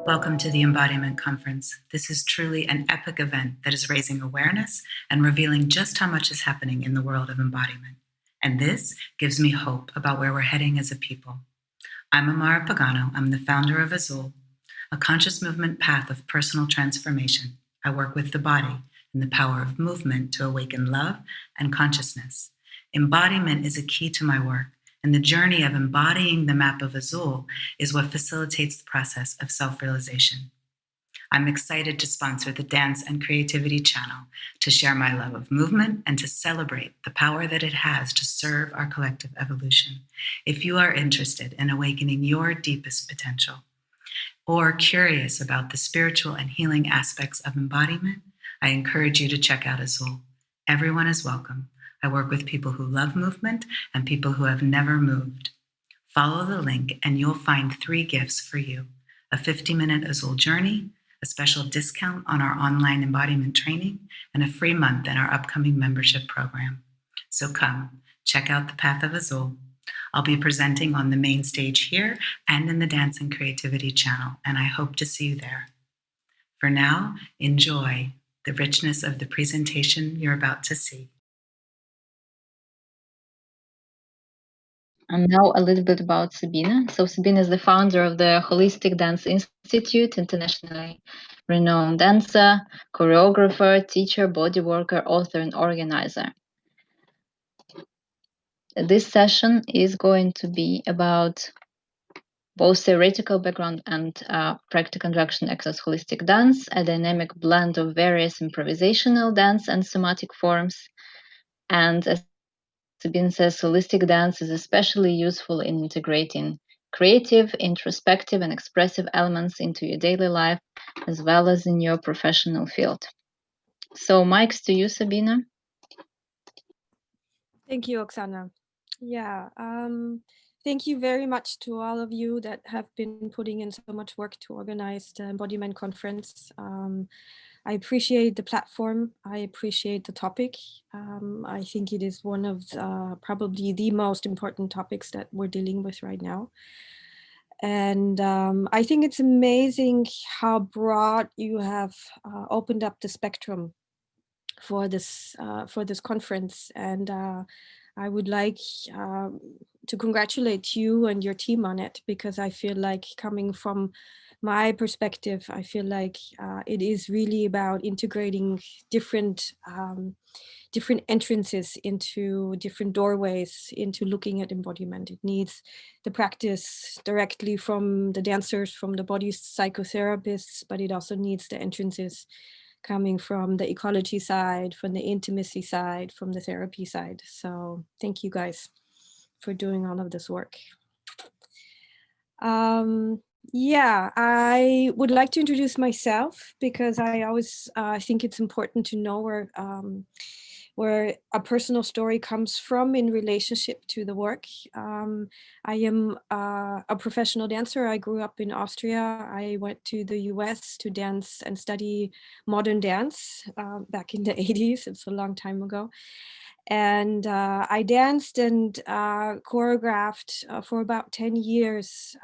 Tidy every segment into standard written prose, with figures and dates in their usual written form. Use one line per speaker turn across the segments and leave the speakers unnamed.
Welcome to the Embodiment Conference. This is truly an epic event that is raising awareness and revealing just how much is happening in the world of embodiment. And this gives me hope about where we're heading as a people. I'm Amara Pagano. I'm the founder of Azul, a conscious movement path of personal transformation. I work with the body and the power of movement to awaken love and consciousness. Embodiment is a key to my work, and the journey of embodying the map of Azul is what facilitates the process of self-realization. I'm excited to sponsor the Dance and Creativity channel to share my love of movement and to celebrate the power that it has to serve our collective evolution. If you are interested in awakening your deepest potential or curious about the spiritual and healing aspects of embodiment, I encourage you to check out Azul. Everyone is welcome. I work with people who love movement and people who have never moved. Follow the link and you'll find 3 gifts for you: a 50-minute Azul journey, a special discount on our online embodiment training, and a free month in our upcoming membership program. So come, check out the Path of Azul. I'll be presenting on the main stage here and in the Dance and Creativity channel, and I hope to see you there. For now, enjoy the richness of the presentation you're about to see.
And now a little bit about Sabine. So Sabine is the founder of the Holistic Dance Institute, internationally renowned dancer, choreographer, teacher, body worker, author, and organizer. This session is going to be about both theoretical background and practical introduction exercise holistic dance, a dynamic blend of various improvisational dance and somatic forms. And as Sabine says, holistic dance is especially useful in integrating creative, introspective, and expressive elements into your daily life, as well as in your professional field. So, mics to you, Sabine.
Thank you, Oksana. Yeah, thank you very much to all of you that have been putting in so much work to organize the Embodiment Conference. I appreciate the platform. I appreciate the topic. I think it is one of probably the most important topics that we're dealing with right now. And I think it's amazing how broad you have opened up the spectrum for this conference. And I would like to congratulate you and your team on it, because I feel like, coming from my perspective, I feel like it is really about integrating different entrances into different doorways into looking at embodiment. It needs the practice directly from the dancers, from the body psychotherapists, but it also needs the entrances coming from the ecology side, from the intimacy side, from the therapy side. So thank you guys for doing all of this work. Yeah, I would like to introduce myself, because I always think it's important to know where a personal story comes from in relationship to the work. I am a professional dancer. I grew up in Austria. I went to the US to dance and study modern dance back in the 80s. It's a long time ago. And I danced and choreographed for about 10 years.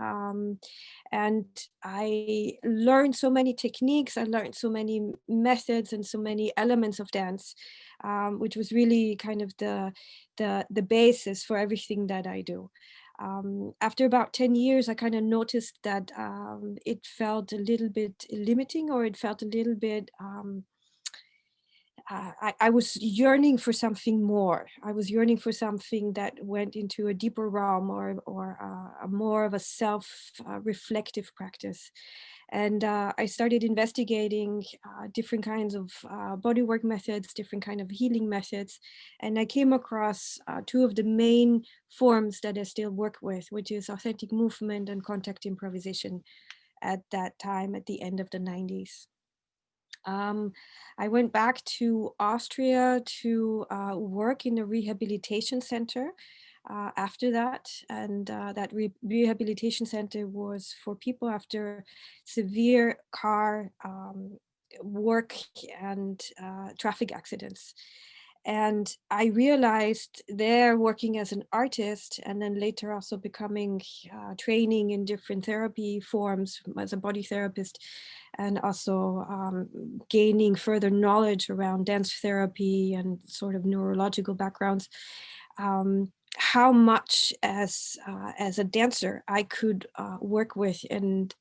And I learned so many techniques. I learned so many methods and so many elements of dance, which was really kind of the basis for everything that I do. After about 10 years, I kind of noticed that it felt a little bit limiting, or it felt a little bit I was yearning for something more. I was yearning for something that went into a deeper realm, or a more of a self-reflective practice. And I started investigating different kinds of bodywork methods, different kind of healing methods. And I came across 2 of the main forms that I still work with, which is authentic movement and contact improvisation at that time, at the end of the 90s. I went back to Austria to work in a rehabilitation center after that. And that rehabilitation center was for people after severe car work and traffic accidents. And I realized there, working as an artist, and then later also becoming training in different therapy forms as a body therapist, and also gaining further knowledge around dance therapy and sort of neurological backgrounds, how much as a dancer I could work with and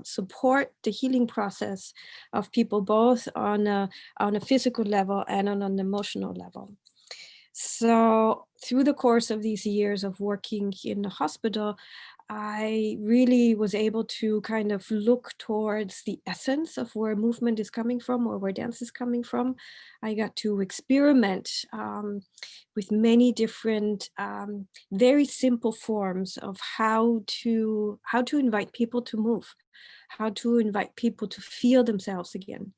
support the healing process of people, both on a physical level and on an emotional level. So through the course of these years of working in the hospital, I really was able to kind of look towards the essence of where movement is coming from, or where dance is coming from. I got to experiment with many different, very simple forms of how to invite people to move, how to invite people to feel themselves again.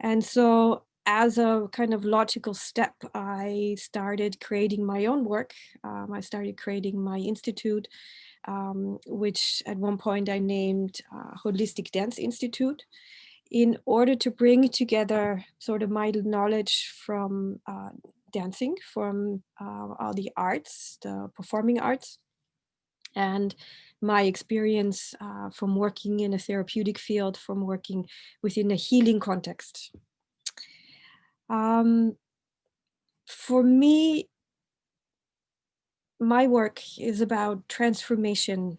And so as a kind of logical step, I started creating my own work. I started creating my institute, which at one point I named Holistic Dance Institute, in order to bring together sort of my knowledge from dancing, from all the arts, the performing arts, and my experience from working in a therapeutic field, from working within a healing context. For me, my work is about transformation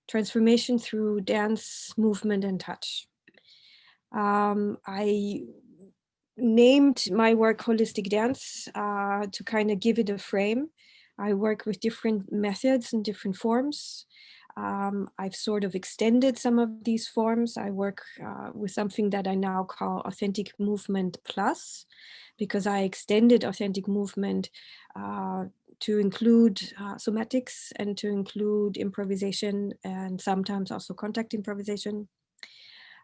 through dance, movement, and touch. I named my work Holistic Dance to kind of give it a frame. I work with different methods and different forms. I've sort of extended some of these forms. I work with something that I now call Authentic Movement Plus, because I extended authentic movement to include somatics and to include improvisation, and sometimes also contact improvisation.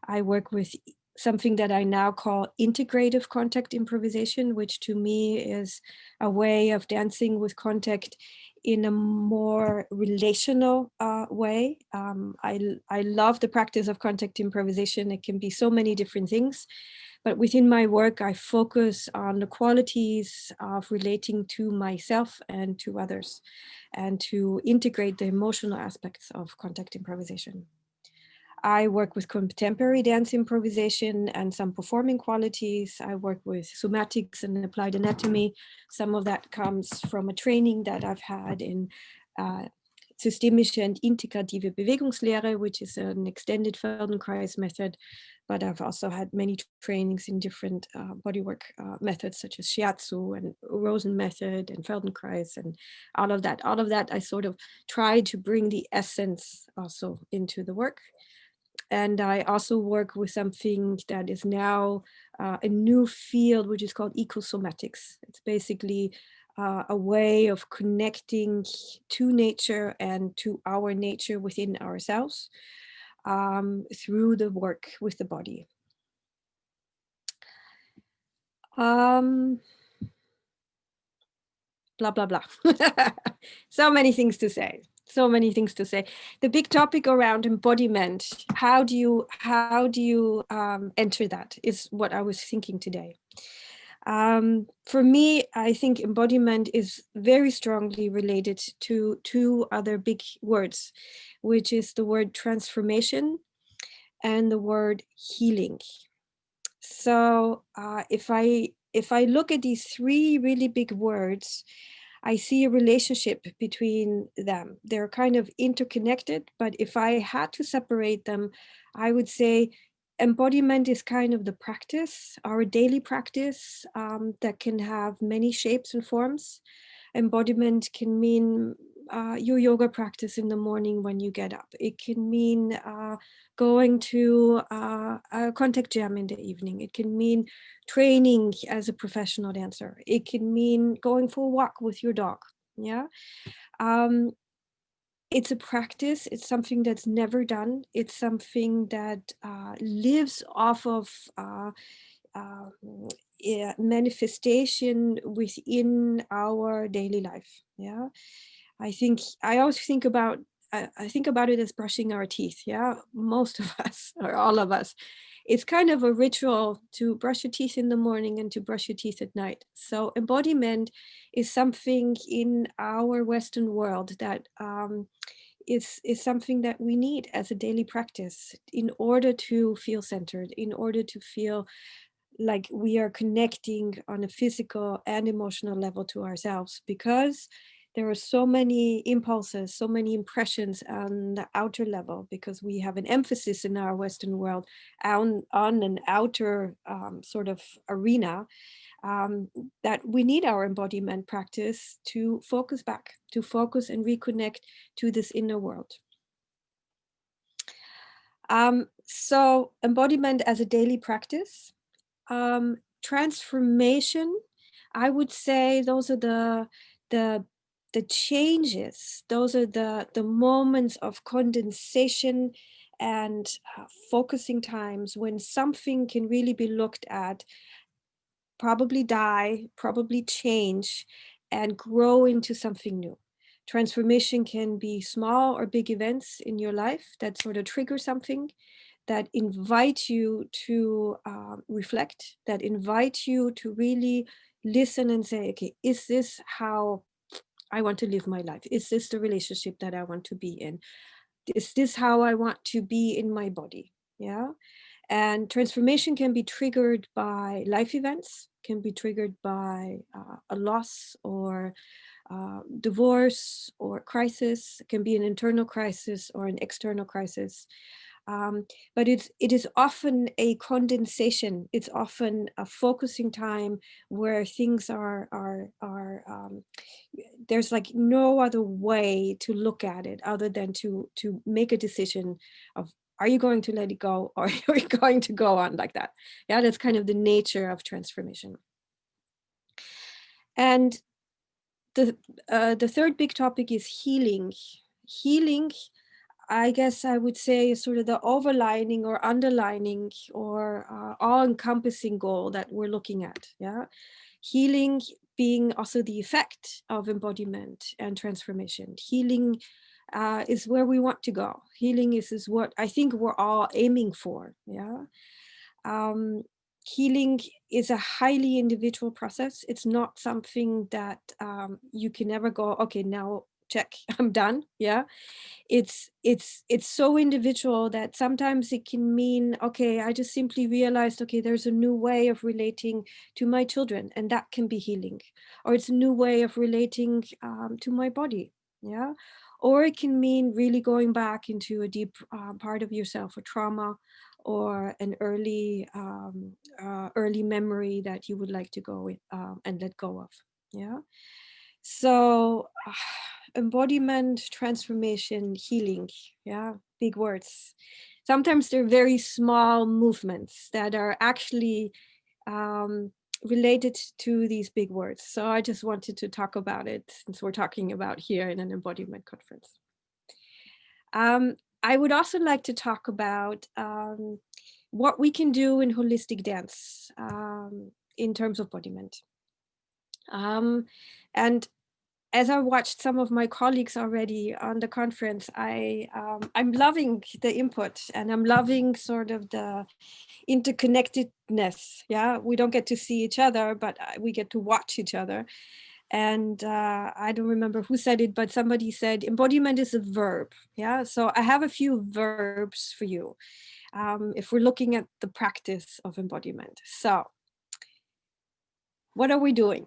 I work with something that I now call integrative contact improvisation, which to me is a way of dancing with contact in a more relational way. I love the practice of contact improvisation. It can be so many different things, but within my work, I focus on the qualities of relating to myself and to others, and to integrate the emotional aspects of contact improvisation. I work with contemporary dance improvisation and some performing qualities. I work with somatics and applied anatomy. Some of that comes from a training that I've had in systemische and integrative Bewegungslehre, which is an extended Feldenkrais method. But I've also had many trainings in different bodywork methods, such as Shiatsu and Rosen method and Feldenkrais and all of that. All of that, I sort of try to bring the essence also into the work. And I also work with something that is now a new field, which is called ecosomatics. It's basically a way of connecting to nature and to our nature within ourselves through the work with the body. Blah, blah, blah. So many things to say. So many things to say. The big topic around embodiment, how do you enter that, is what I was thinking today. For me, I think embodiment is very strongly related to two other big words, which is the word transformation and the word healing. So if I look at these three really big words, I see a relationship between them. They're kind of interconnected, but if I had to separate them, I would say embodiment is kind of the practice, our daily practice, that can have many shapes and forms. Embodiment can mean your yoga practice in the morning when you get up. It can mean going to a contact jam in the evening. It can mean training as a professional dancer. It can mean going for a walk with your dog. Yeah. It's a practice. It's something that's never done. It's something that lives off of manifestation within our daily life. Yeah. I always think about I think about it as brushing our teeth. Yeah, most of us or all of us, it's kind of a ritual to brush your teeth in the morning and to brush your teeth at night. So embodiment is something in our Western world that is something that we need as a daily practice in order to feel centered, in order to feel like we are connecting on a physical and emotional level to ourselves, because there are so many impulses, so many impressions on the outer level, because we have an emphasis in our Western world on an outer sort of arena, that we need our embodiment practice to focus back, to focus and reconnect to this inner world. So embodiment as a daily practice. Transformation, I would say those are the changes, those are the moments of condensation and focusing times when something can really be looked at, probably die, probably change, and grow into something new. Transformation can be small or big events in your life that sort of trigger something, that invite you to reflect, that invite you to really listen and say, okay, is this how I want to live my life? Is this the relationship that I want to be in? Is this how I want to be in my body? Yeah. And transformation can be triggered by life events, can be triggered by a loss or divorce or crisis. It can be an internal crisis or an external crisis. But it is often a condensation. It's often a focusing time where things are there's like no other way to look at it other than to make a decision of, are you going to let it go, or are you going to go on like that? Yeah, that's kind of the nature of transformation. And the third big topic is healing. Healing, I guess I would say, is sort of the overlining or underlining or all-encompassing goal that we're looking at. Yeah, healing being also the effect of embodiment and transformation. Healing is where we want to go. Healing is what I think we're all aiming for. Yeah. Healing is a highly individual process. It's not something that you can ever go, okay, now check, I'm done. Yeah. It's so individual that sometimes it can mean, okay, I just simply realized, okay, there's a new way of relating to my children, and that can be healing. Or it's a new way of relating to my body. Yeah. Or it can mean really going back into a deep part of yourself, a trauma or an early memory that you would like to go with and let go of. Yeah. So embodiment, transformation, healing. Yeah, big words. Sometimes they're very small movements that are actually related to these big words. So I just wanted to talk about it since we're talking about here in an embodiment conference. I would also like to talk about what we can do in holistic dance in terms of embodiment. And as I watched some of my colleagues already on the conference, I'm loving the input, and I'm loving sort of the interconnectedness. Yeah, we don't get to see each other, but we get to watch each other. And I don't remember who said it, but somebody said embodiment is a verb. Yeah, so I have a few verbs for you if we're looking at the practice of embodiment. So what are we doing?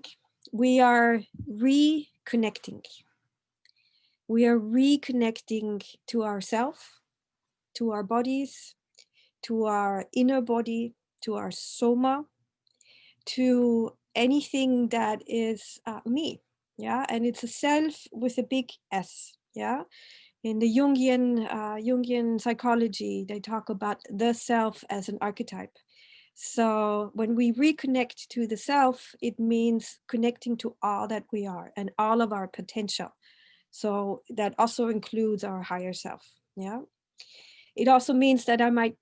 We are reconnecting. We are reconnecting to ourself, to our bodies, to our inner body, to our soma, to anything that is me. Yeah, and it's a self with a big S. Yeah, in the Jungian psychology, they talk about the self as an archetype. So when we reconnect to the self, it means connecting to all that we are and all of our potential. So that also includes our higher self. Yeah. It also means that I might,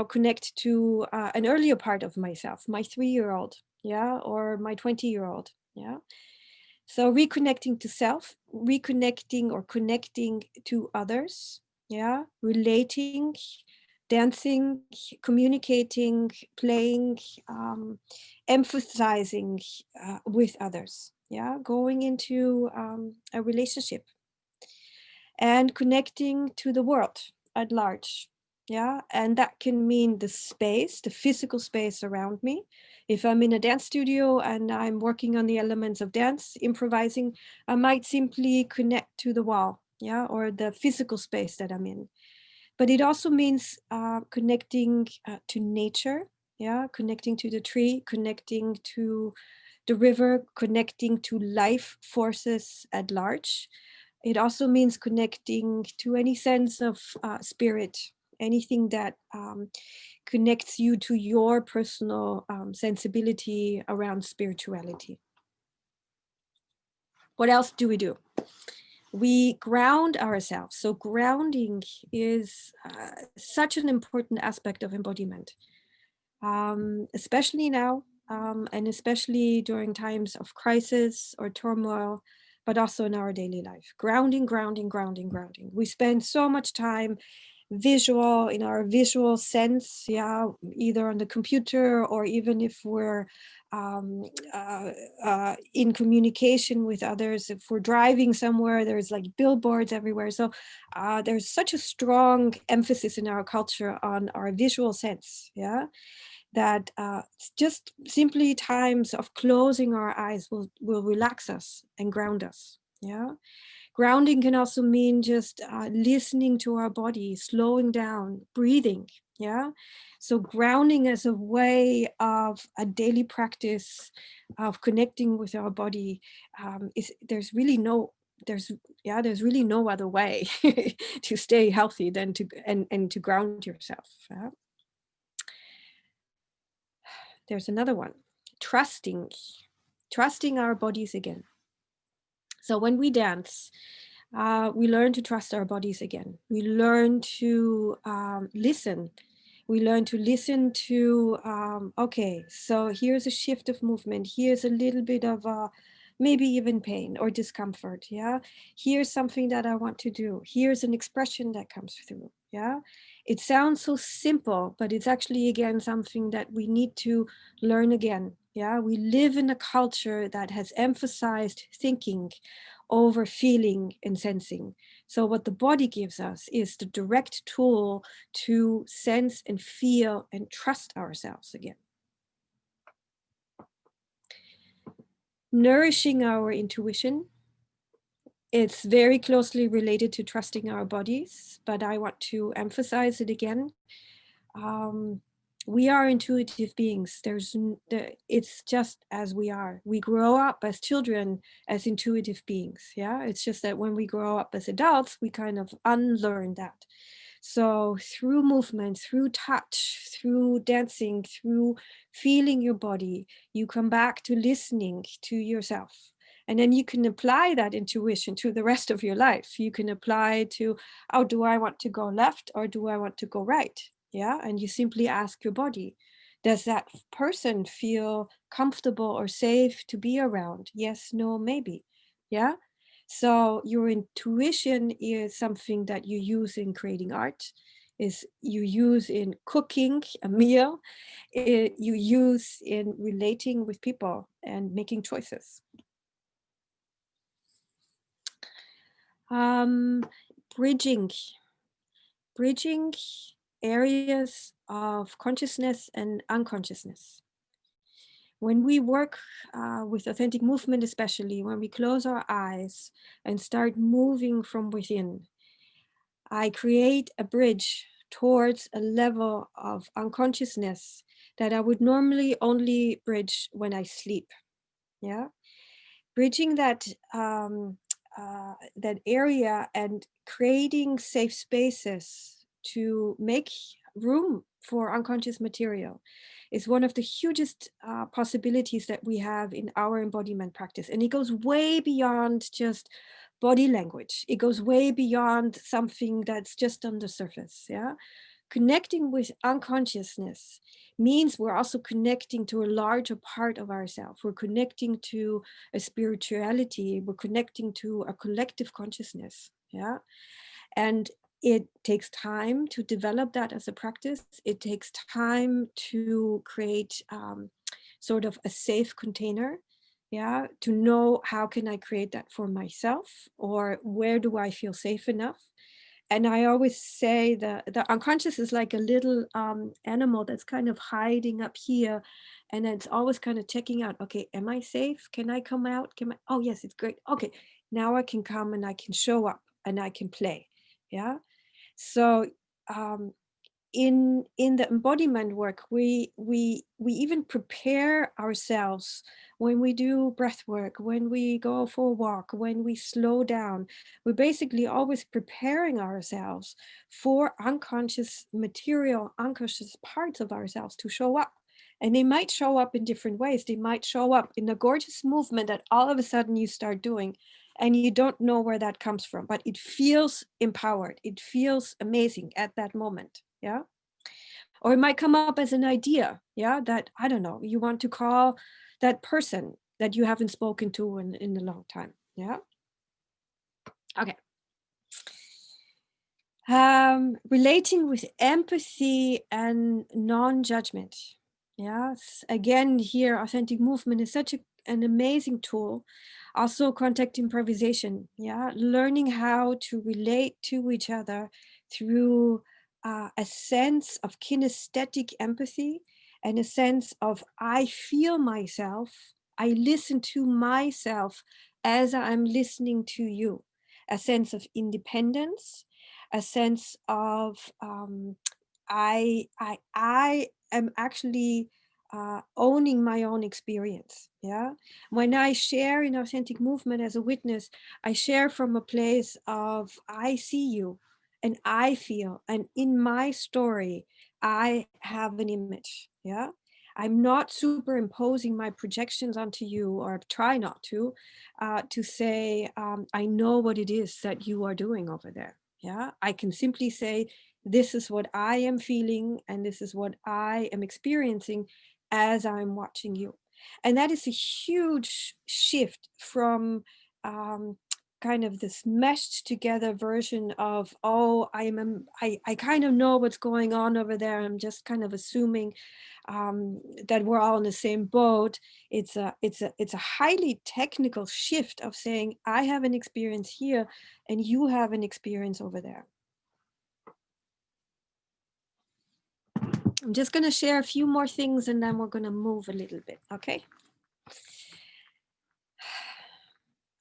connect to an earlier part of myself, my 3-year-old, yeah, or my 20-year-old, yeah. So reconnecting to self, reconnecting or connecting to others, yeah, relating dancing, communicating, playing, emphasizing with others, yeah, going into a relationship and connecting to the world at large. Yeah, and that can mean the space, the physical space around me. If I'm in a dance studio and I'm working on the elements of dance, improvising, I might simply connect to the wall, yeah, or the physical space that I'm in. But it also means connecting to nature, yeah, connecting to the tree, connecting to the river, connecting to life forces at large. It also means connecting to any sense of spirit, anything that connects you to your personal sensibility around spirituality. What else do? We ground ourselves. So grounding is such an important aspect of embodiment, especially now, and especially during times of crisis or turmoil, but also in our daily life. Grounding, grounding, grounding, grounding. We spend so much time visual in our visual sense, yeah, either on the computer or even if we're in communication with others. If we're driving somewhere, there's like billboards everywhere. So there's such a strong emphasis in our culture on our visual sense, yeah, that just simply times of closing our eyes will relax us and ground us, yeah. Grounding can also mean just listening to our body, slowing down, breathing. Yeah. So grounding as a way of a daily practice of connecting with our body is there's really no other way to stay healthy than to and to ground yourself. Yeah? There's another one, trusting our bodies again. So when we dance, we learn to trust our bodies again. We learn to listen. We learn to listen to, okay, so here's a shift of movement. Here's a little bit of maybe even pain or discomfort. Yeah. Here's something that I want to do. Here's an expression that comes through. Yeah. It sounds so simple, but it's actually, again, something that we need to learn again. Yeah. We live in a culture that has emphasized thinking over feeling and sensing. So what the body gives us is the direct tool to sense and feel and trust ourselves again. Nourishing our intuition. It's very closely related to trusting our bodies, but I want to emphasize it again. We are intuitive beings. It's just as we are. We grow up as children as intuitive beings. Yeah, it's just that when we grow up as adults, we kind of unlearn that. So through movement, through touch, through dancing, through feeling your body, you come back to listening to yourself. And then you can apply that intuition to the rest of your life. You can apply to, oh, do I want to go left or do I want to go right? Yeah. And you simply ask your body, does that person feel comfortable or safe to be around? Yes, no, maybe. Yeah. So your intuition is something that you use in creating art, is you use in cooking a meal, you use in relating with people and making choices. Bridging areas of consciousness and unconsciousness. When we work with authentic movement, especially when we close our eyes and start moving from within, I create a bridge towards a level of unconsciousness that I would normally only bridge when I sleep. Yeah, bridging that that area and creating safe spaces to make room for unconscious material is one of the hugest possibilities that we have in our embodiment practice. And it goes way beyond just body language. It goes way beyond something that's just on the surface. Yeah. Connecting with unconsciousness means we're also connecting to a larger part of ourselves. We're connecting to a spirituality. We're connecting to a collective consciousness. Yeah. And It takes time to develop that as a practice. It takes time to create sort of a safe container, yeah, to know how can I create that for myself, or where do I feel safe enough. And I always say the unconscious is like a little animal that's kind of hiding up here, and it's always kind of checking out, okay, am I safe? Can I come out? Oh yes, it's great. Okay, now I can come and I can show up and I can play. Yeah. So um, in the embodiment work, we even prepare ourselves when we do breath work, when we go for a walk, when we slow down. We're basically always preparing ourselves for unconscious material, unconscious parts of ourselves to show up. And they might show up in different ways. They might show up in a gorgeous movement that all of a sudden you start doing, and you don't know where that comes from, but it feels empowered. It feels amazing at that moment. Yeah. Or it might come up as an idea. Yeah. That, I don't know, you want to call that person that you haven't spoken to in a long time. Yeah. Okay. Relating with empathy and non-judgment. Yes. Again, here, authentic movement is such an amazing tool. Also, contact improvisation. Yeah. Learning how to relate to each other through a sense of kinesthetic empathy and a sense of I feel myself. I listen to myself as I'm listening to you. A sense of independence, a sense of I am actually owning my own experience. Yeah. When I share in authentic movement as a witness, I share from a place of I see you and I feel, and in my story, I have an image. Yeah. I'm not superimposing my projections onto you, or try not to say, I know what it is that you are doing over there. Yeah. I can simply say, this is what I am feeling, and this is what I am experiencing as I'm watching you. And that is a huge shift from kind of this meshed together version of, oh, I kind of know what's going on over there. I'm just kind of assuming that we're all in the same boat. It's a highly technical shift of saying, I have an experience here and you have an experience over there. I'm just going to share a few more things and then we're going to move a little bit, okay?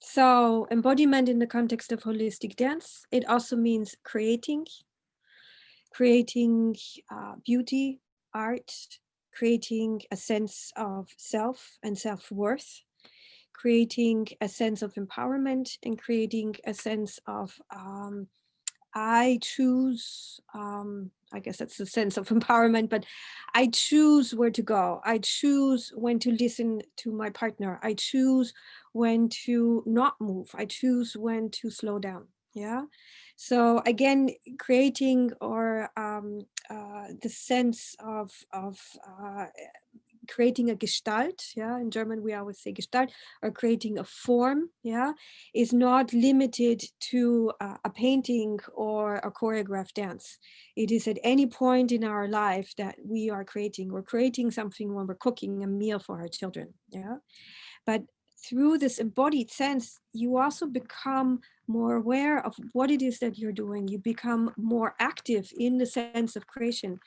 So embodiment in the context of holistic dance, it also means creating beauty, art, creating a sense of self and self-worth, creating a sense of empowerment, and creating a sense of I choose, I guess that's the sense of empowerment, but I choose where to go. I choose when to listen to my partner. I choose when to not move. I choose when to slow down. Yeah. So again, creating or the sense of creating a Gestalt, yeah, in German we always say Gestalt, or creating a form, yeah, is not limited to a painting or a choreographed dance. It is at any point in our life that we are creating. We're creating something when we're cooking a meal for our children, yeah. But through this embodied sense, you also become more aware of what it is that you're doing. You become more active in the sense of creation.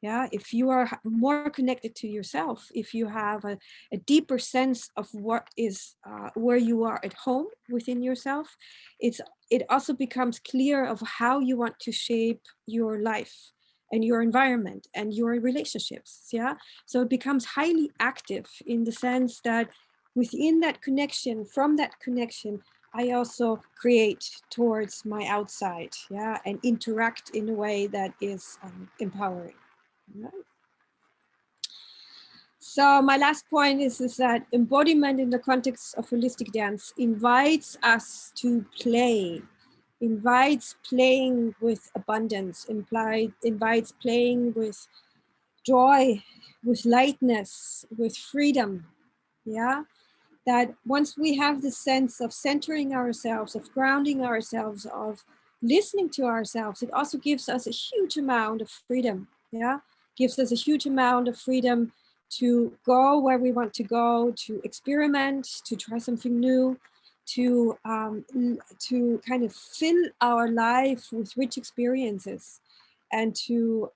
Yeah, if you are more connected to yourself, if you have a deeper sense of what is where you are at home within yourself, it also becomes clear of how you want to shape your life and your environment and your relationships. Yeah, so it becomes highly active in the sense that within that connection, from that connection, I also create towards my outside, yeah, and interact in a way that is empowering. Right. So my last point is that embodiment in the context of holistic dance invites us to play, invites playing with abundance, invites playing with joy, with lightness, with freedom. Yeah, that once we have the sense of centering ourselves, of grounding ourselves, of listening to ourselves, it also gives us a huge amount of freedom. Yeah, gives us a huge amount of freedom to go where we want to go, to experiment, to try something new, to kind of fill our life with rich experiences, and to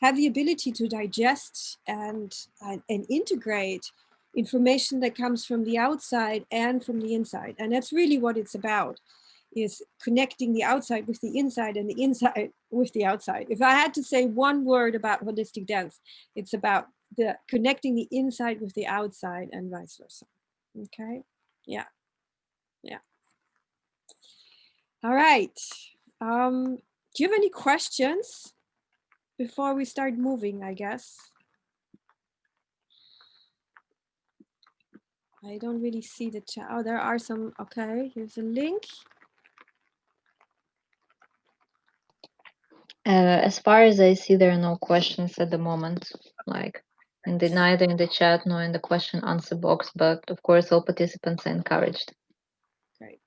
have the ability to digest and integrate information that comes from the outside and from the inside. And that's really what it's about, is connecting the outside with the inside and the inside with the outside. If I had to say one word about holistic dance, it's about the connecting the inside with the outside and vice versa. Okay. Yeah. Yeah. All right. Do you have any questions before we start moving, I guess? I don't really see the chat. Oh, there are some. Okay, here's a link.
As far as I see, there are no questions at the moment, like neither in the chat nor in the question answer box, but of course all participants are encouraged.
Great.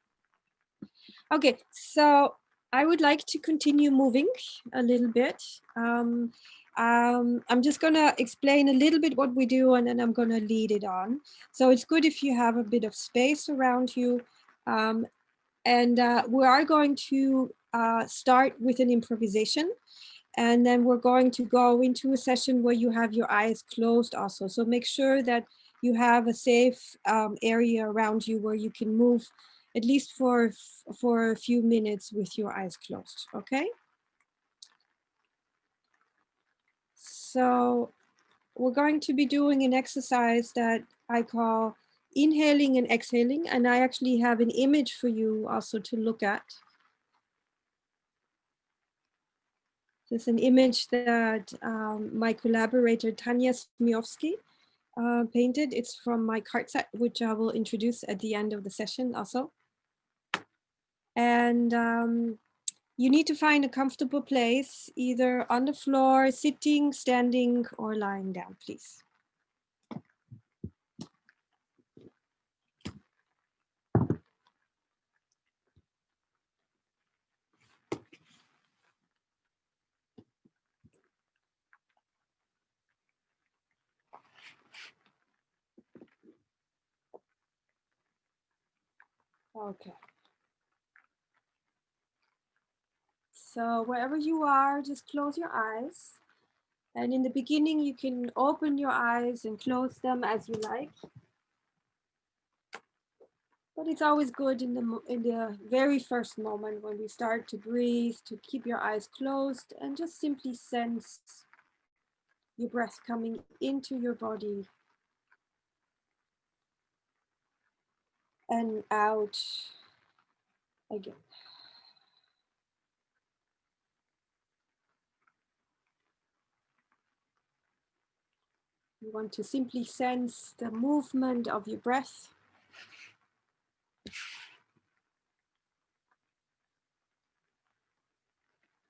Okay, so I would like to continue moving a little bit. I'm just gonna explain a little bit what we do, and then I'm gonna lead it on. So it's good if you have a bit of space around you. And we are going to start with an improvisation. And then we're going to go into a session where you have your eyes closed also. So make sure that you have a safe area around you where you can move at least for a few minutes with your eyes closed, okay? So we're going to be doing an exercise that I call inhaling and exhaling. And I actually have an image for you also to look at. This is an image that my collaborator Tanya Smiowski painted. It's from my card set, which I will introduce at the end of the session also. And you need to find a comfortable place, either on the floor, sitting, standing, or lying down, please. Okay. So wherever you are, just close your eyes. And in the beginning, you can open your eyes and close them as you like. But it's always good in the very first moment when we start to breathe, to keep your eyes closed and just simply sense your breath coming into your body and out again. You want to simply sense the movement of your breath.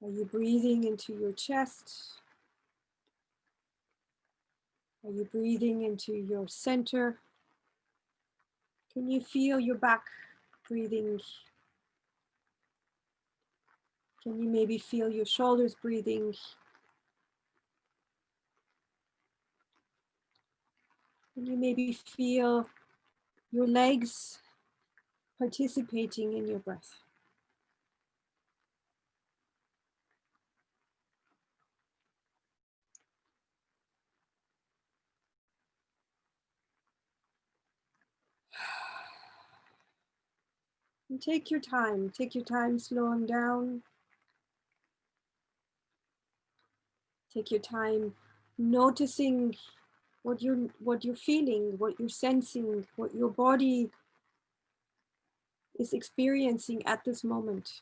Are you breathing into your chest? Are you breathing into your center? Can you feel your back breathing? Can you maybe feel your shoulders breathing? Can you maybe feel your legs participating in your breath? And take your time slowing down. Take your time noticing what you're feeling, what you're sensing, what your body is experiencing at this moment.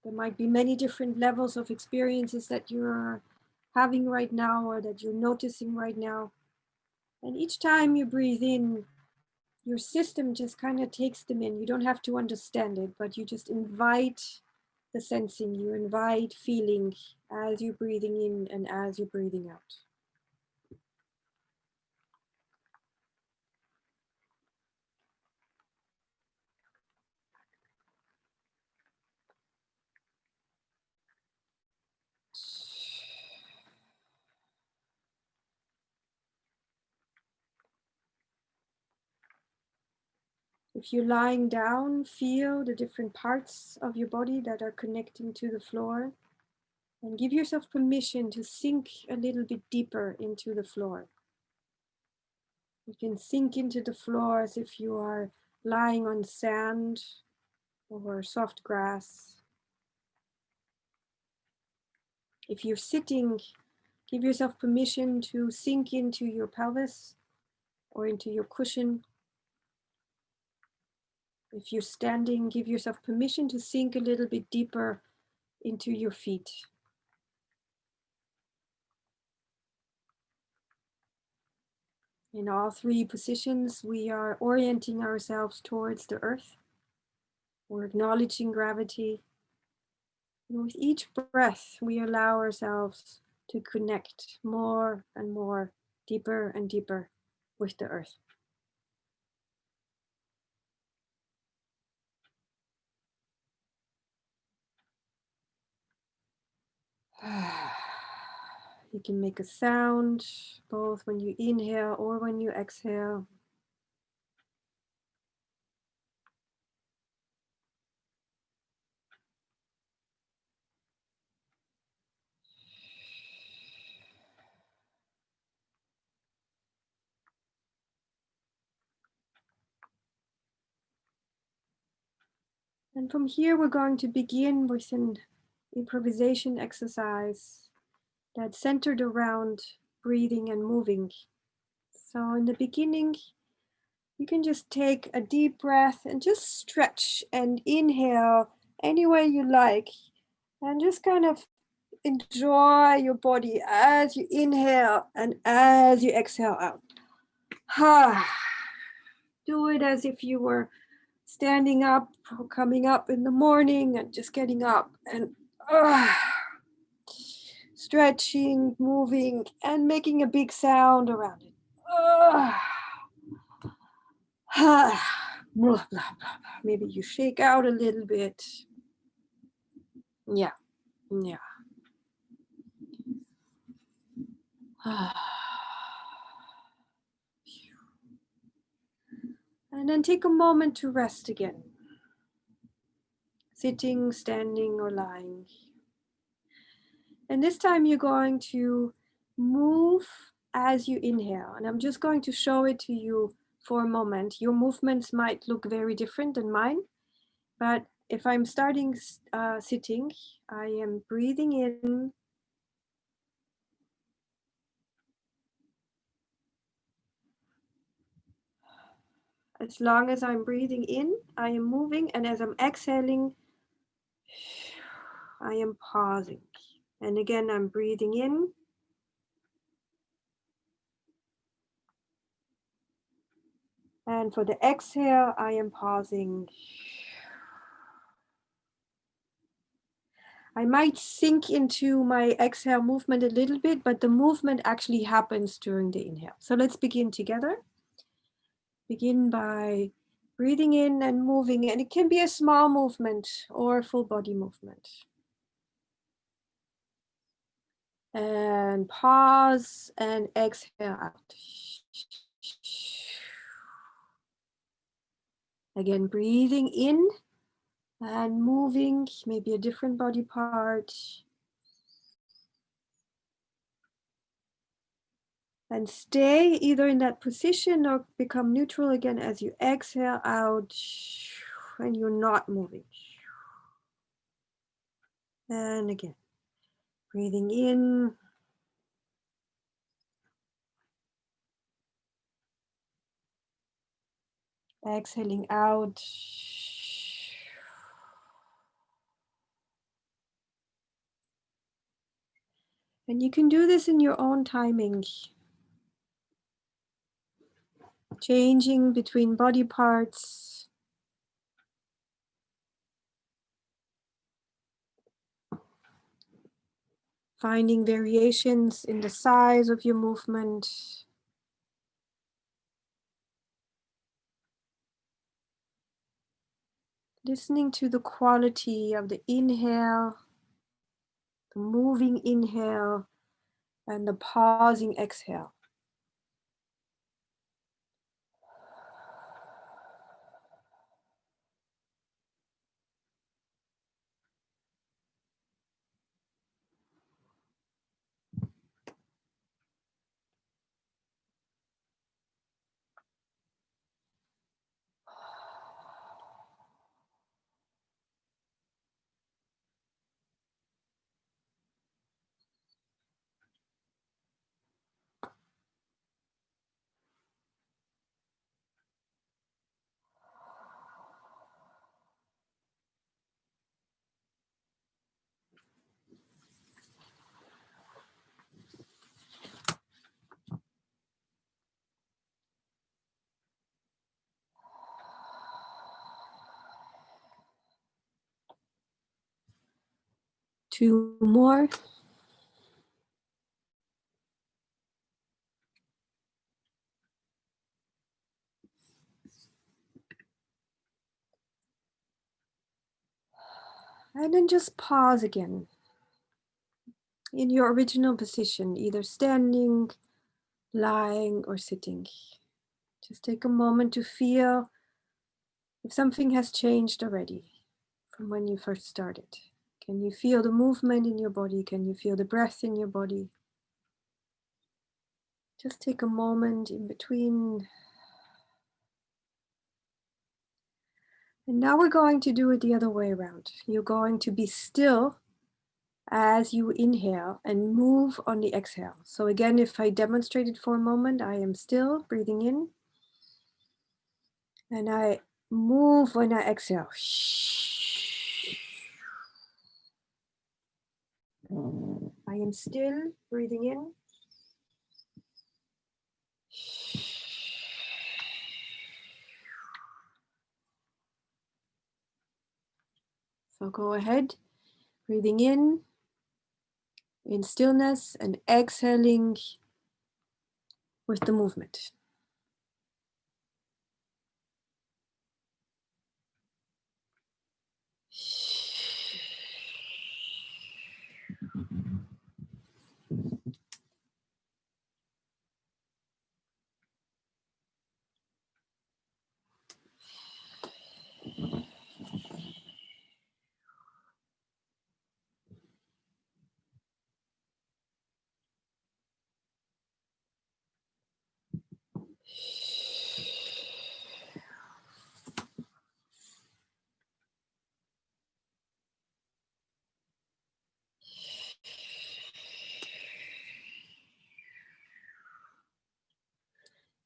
There might be many different levels of experiences that you're having right now or that you're noticing right now. And each time you breathe in, your system just kind of takes them in. You don't have to understand it, but you just invite the sensing, you invite feeling as you're breathing in and as you're breathing out. If you're lying down, feel the different parts of your body that are connecting to the floor, and give yourself permission to sink a little bit deeper into the floor. You can sink into the floor as if you are lying on sand or soft grass. If you're sitting, give yourself permission to sink into your pelvis or into your cushion. If you're standing, give yourself permission to sink a little bit deeper into your feet. In all three positions, we are orienting ourselves towards the earth. We're acknowledging gravity. And with each breath, we allow ourselves to connect more and more, deeper and deeper with the earth. You can make a sound both when you inhale or when you exhale. And from here, we're going to begin with an improvisation exercise that's centered around breathing and moving. So in the beginning, you can just take a deep breath and just stretch and inhale any way you like. And just kind of enjoy your body as you inhale and as you exhale out. Do it as if you were standing up, coming up in the morning and just getting up and stretching, moving, and making a big sound around it. Maybe you shake out a little bit. Yeah. And then take a moment to rest again. Sitting, standing, or lying. And this time you're going to move as you inhale. And I'm just going to show it to you for a moment. Your movements might look very different than mine. But if I'm starting sitting, I am breathing in. As long as I'm breathing in, I am moving. And as I'm exhaling, I am pausing. And again, I'm breathing in. And for the exhale, I am pausing. I might sink into my exhale movement a little bit, but the movement actually happens during the inhale. So let's begin together. Begin by breathing in and moving, and it can be a small movement or a full body movement. And pause and exhale out. Again, breathing in and moving, maybe a different body part. And stay either in that position or become neutral again as you exhale out and you're not moving. And again, breathing in. Exhaling out. And you can do this in your own timing. Changing between body parts. Finding variations in the size of your movement. Listening to the quality of the inhale, the moving inhale, and the pausing exhale. 2 more. And then just pause again in your original position, either standing, lying, or sitting. Just take a moment to feel if something has changed already from when you first started. Can you feel the movement in your body? Can you feel the breath in your body? Just take a moment in between. And now we're going to do it the other way around. You're going to be still as you inhale and move on the exhale. So again, if I demonstrate it for a moment, I am still breathing in. And I move when I exhale. I am still breathing in. So go ahead, breathing in stillness, and exhaling with the movement.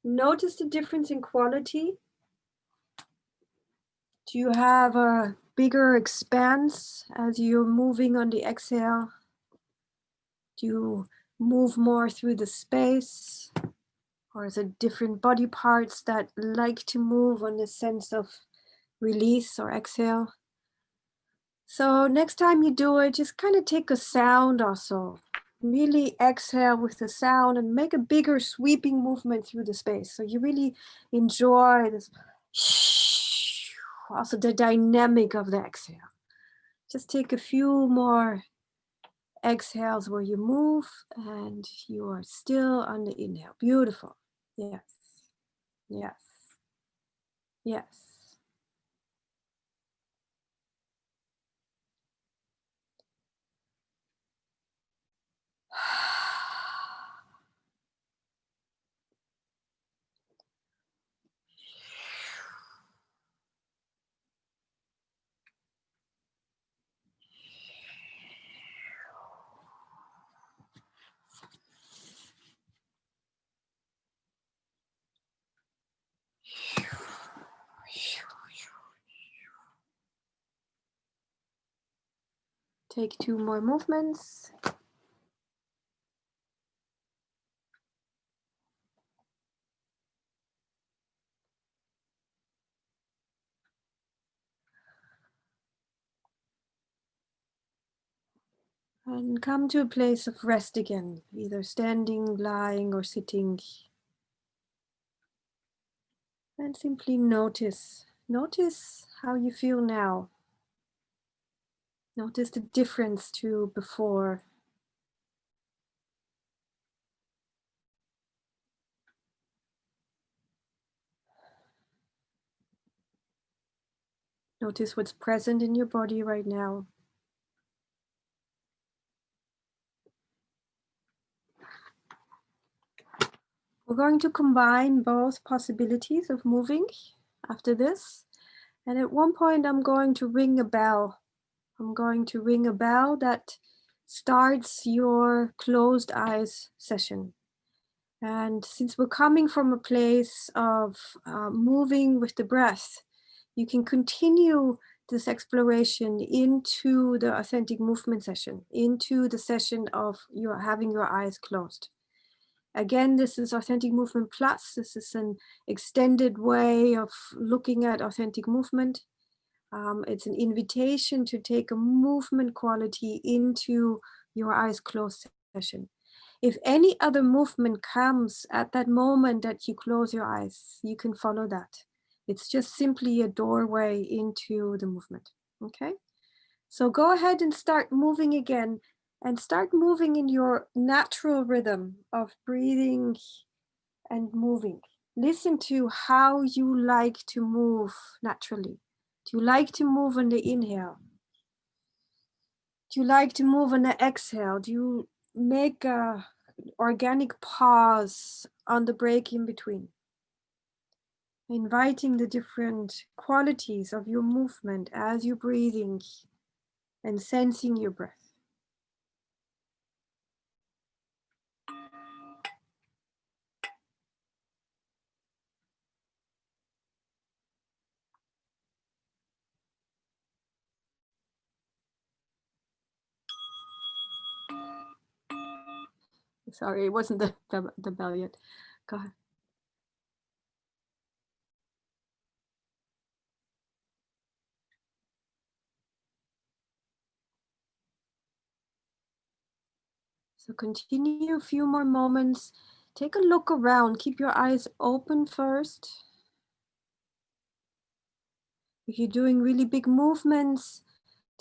Notice the difference in quality. Do you have a bigger expanse as you're moving on the exhale? Do you move more through the space? Or is it different body parts that like to move on the sense of release or exhale? So next time you do it, just kind of take a sound also. Really exhale with the sound and make a bigger sweeping movement through the space. So you really enjoy this, also the dynamic of the exhale. Just take a few more exhales where you move and you are still on the inhale. Beautiful. Yes. Yes. Yes. Take 2 more movements. And come to a place of rest again, either standing, lying, or sitting. And simply notice. Notice how you feel now. Notice the difference to before. Notice what's present in your body right now. We're going to combine both possibilities of moving after this. And at one point, I'm going to ring a bell. I'm going to ring a bell that starts your closed eyes session. And since we're coming from a place of moving with the breath, you can continue this exploration into the authentic movement session, into the session of your having your eyes closed. Again, this is Authentic Movement Plus. This is an extended way of looking at authentic movement. It's an invitation to take a movement quality into your eyes closed session. If any other movement comes at that moment that you close your eyes, you can follow that. It's just simply a doorway into the movement, okay? So go ahead and start moving again, and start moving in your natural rhythm of breathing and moving. Listen to how you like to move naturally. Do you like to move on the inhale? Do you like to move on the exhale? Do you make a organic pause on the break in between? Inviting the different qualities of your movement as you're breathing and sensing your breath. Sorry, it wasn't the bell yet. Go ahead. So continue a few more moments. Take a look around. Keep your eyes open first. If you're doing really big movements,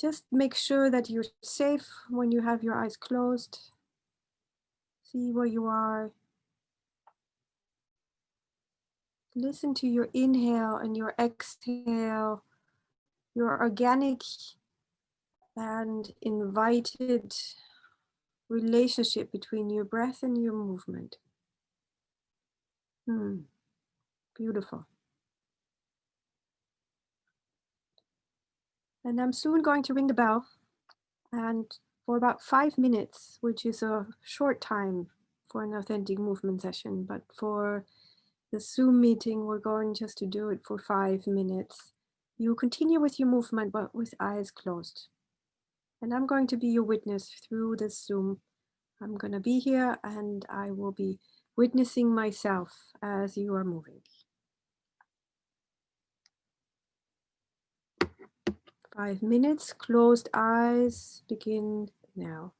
just make sure that you're safe when you have your eyes closed. See where you are. Listen to your inhale and your exhale, your organic and invited relationship between your breath and your movement. Beautiful. And I'm soon going to ring the bell, and for about 5 minutes, which is a short time for an authentic movement session, but for the Zoom meeting, we're going just to do it for 5 minutes. You continue with your movement, but with eyes closed. And I'm going to be your witness through this Zoom. I'm going to be here and I will be witnessing myself as you are moving. 5 minutes, closed eyes, begin now.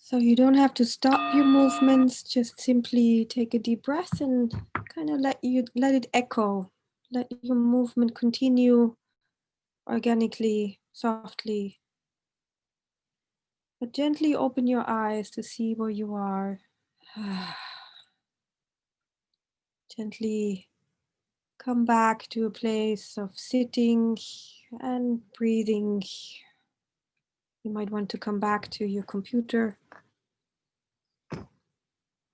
So you don't have to stop your movements, just simply take a deep breath and kind of let it echo. Let your movement continue organically, softly. But gently open your eyes to see where you are. Gently come back to a place of sitting and breathing. You might want to come back to your computer.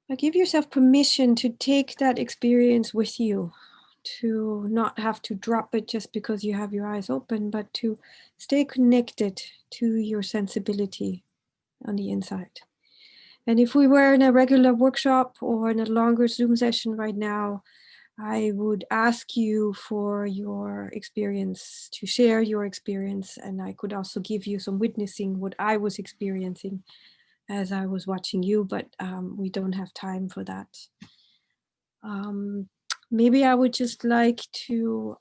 But give yourself permission to take that experience with you, to not have to drop it just because you have your eyes open, but to stay connected to your sensibility on the inside. And if we were in a regular workshop or in a longer Zoom session right now, I would ask you for your experience, to share your experience, and I could also give you some witnessing what I was experiencing as I was watching you, but we don't have time for that. Maybe I would just like to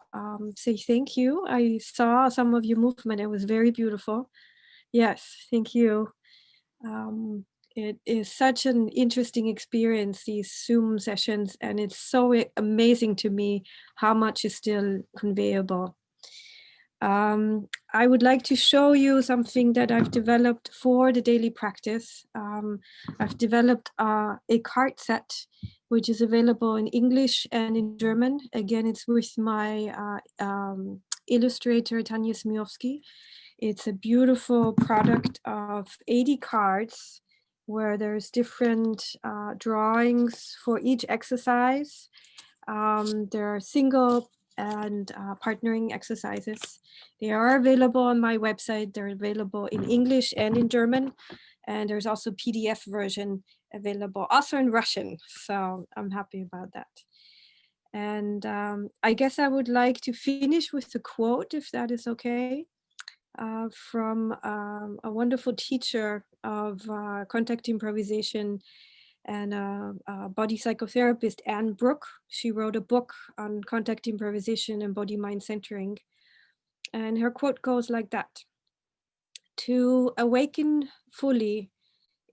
say thank you. I saw some of your movement. It was very beautiful. Yes, thank you. It is such an interesting experience, these Zoom sessions, and it's so amazing to me how much is still conveyable. I would like to show you something that I've developed for the daily practice. I've developed a card set, which is available in English and in German. Again, it's with my illustrator, Tanja Smiowski. It's a beautiful product of 80 cards where there's different drawings for each exercise. There are single and partnering exercises. They are available on my website. They're available in English and in German. And there's also PDF version available, also in Russian. So I'm happy about that. And I guess I would like to finish with a quote, if that is okay. From a wonderful teacher of contact improvisation and a body psychotherapist, Anne Brooke. She wrote a book on contact improvisation and body mind centering. And her quote goes like that: "To awaken fully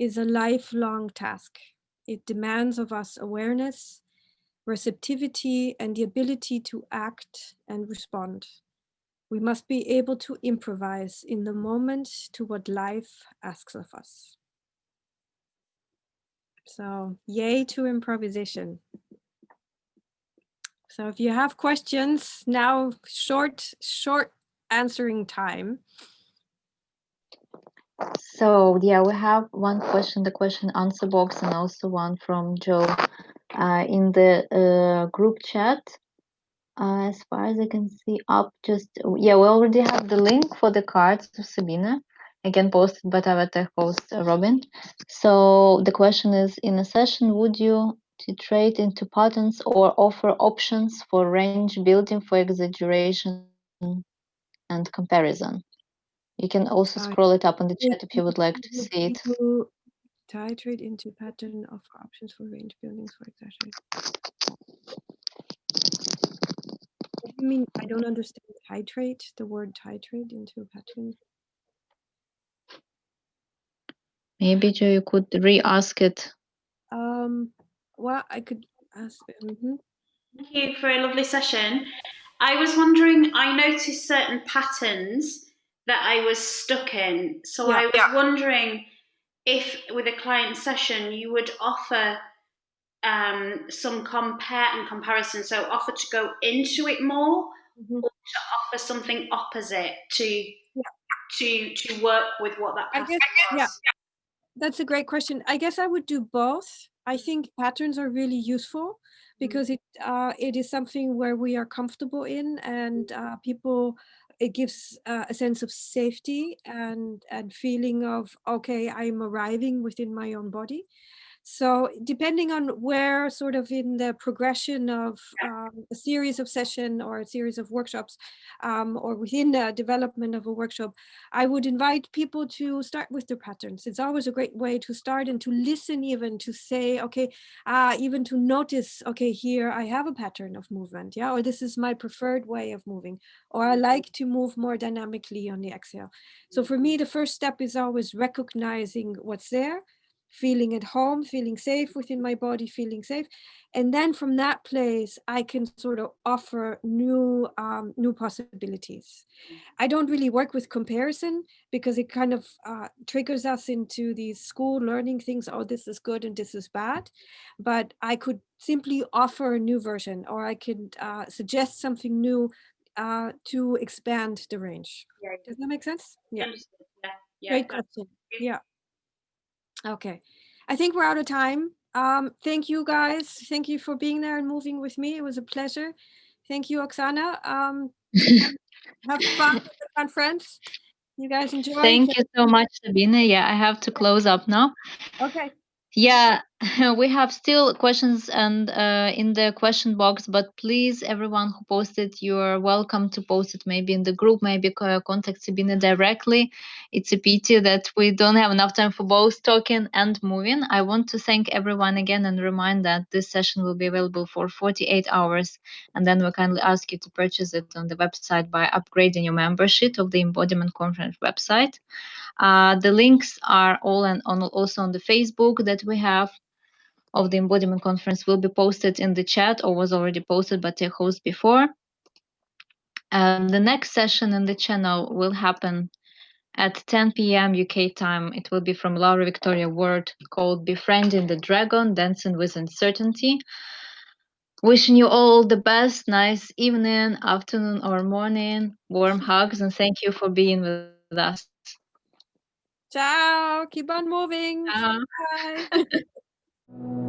is a lifelong task. It demands of us awareness, receptivity, and the ability to act and respond. We must be able to improvise in the moment to what life asks of us." So, yay to improvisation. So if you have questions, now short answering time.
So yeah, we have one question, the question answer box, and also one from Joe in the group chat. As far as I can see up, we already have the link for the cards to Sabine, again posted by our tech host Robin. So the question is, in a session, would you titrate into patterns or offer options for range building for exaggeration and comparison? You can also scroll it up on the chat if you would like to see it.
Titrate into pattern of options for range buildings for exaggeration. What do you mean? I don't understand. Titrate, the word titrate into a pattern.
Maybe Joe, you could re-ask it.
Well, I could ask.
Thank you for a lovely session. I was wondering, I noticed certain patterns that I was stuck in. So I was wondering if with a client session, you would offer some compare and comparison. So offer to go into it more, or to offer something opposite to work with what that pattern was.
Yeah, that's a great question. I guess I would do both. I think patterns are really useful because it is something where we are comfortable in, and it gives a sense of safety and feeling of, okay, I'm arriving within my own body. So depending on where sort of in the progression of a series of session or a series of workshops, or within the development of a workshop, I would invite people to start with their patterns. It's always a great way to start and to listen, even to say, okay, even to notice, okay, here I have a pattern of movement, or this is my preferred way of moving, or I like to move more dynamically on the exhale. So for me, the first step is always recognizing what's there, feeling at home, feeling safe within my body, feeling safe. And then from that place, I can sort of offer new possibilities. I don't really work with comparison because it kind of triggers us into these school learning things. Oh, this is good and this is bad. But I could simply offer a new version, or I could suggest something new to expand the range.
Yeah.
Does that make sense? Yeah.
Understood. Yeah.
Great question. Yeah. Okay. I think we're out of time. Thank you guys. Thank you for being there and moving with me. It was a pleasure. Thank you, Oksana. Have fun with the conference. You guys enjoy.
Thank you so much, Sabine. Yeah, I have to close up now.
Okay.
Yeah, we have still questions and in the question box, but please, everyone who posted, you're welcome to post it maybe in the group, maybe contact Sabine directly. It's a pity that we don't have enough time for both talking and moving. I want to thank everyone again and remind that this session will be available for 48 hours, and then we kindly ask you to purchase it on the website by upgrading your membership of the Embodiment Conference website. The links are all also on the Facebook that we have of the Embodiment Conference will be posted in the chat, or was already posted by the host before. The next session in the channel will happen at 10 p.m. UK time. It will be from Laura Victoria Ward, called Befriending the Dragon, Dancing with Uncertainty. Wishing you all the best, nice evening, afternoon, or morning, warm hugs, and thank you for being with us.
Ciao. Keep on moving.
Ciao.
Bye.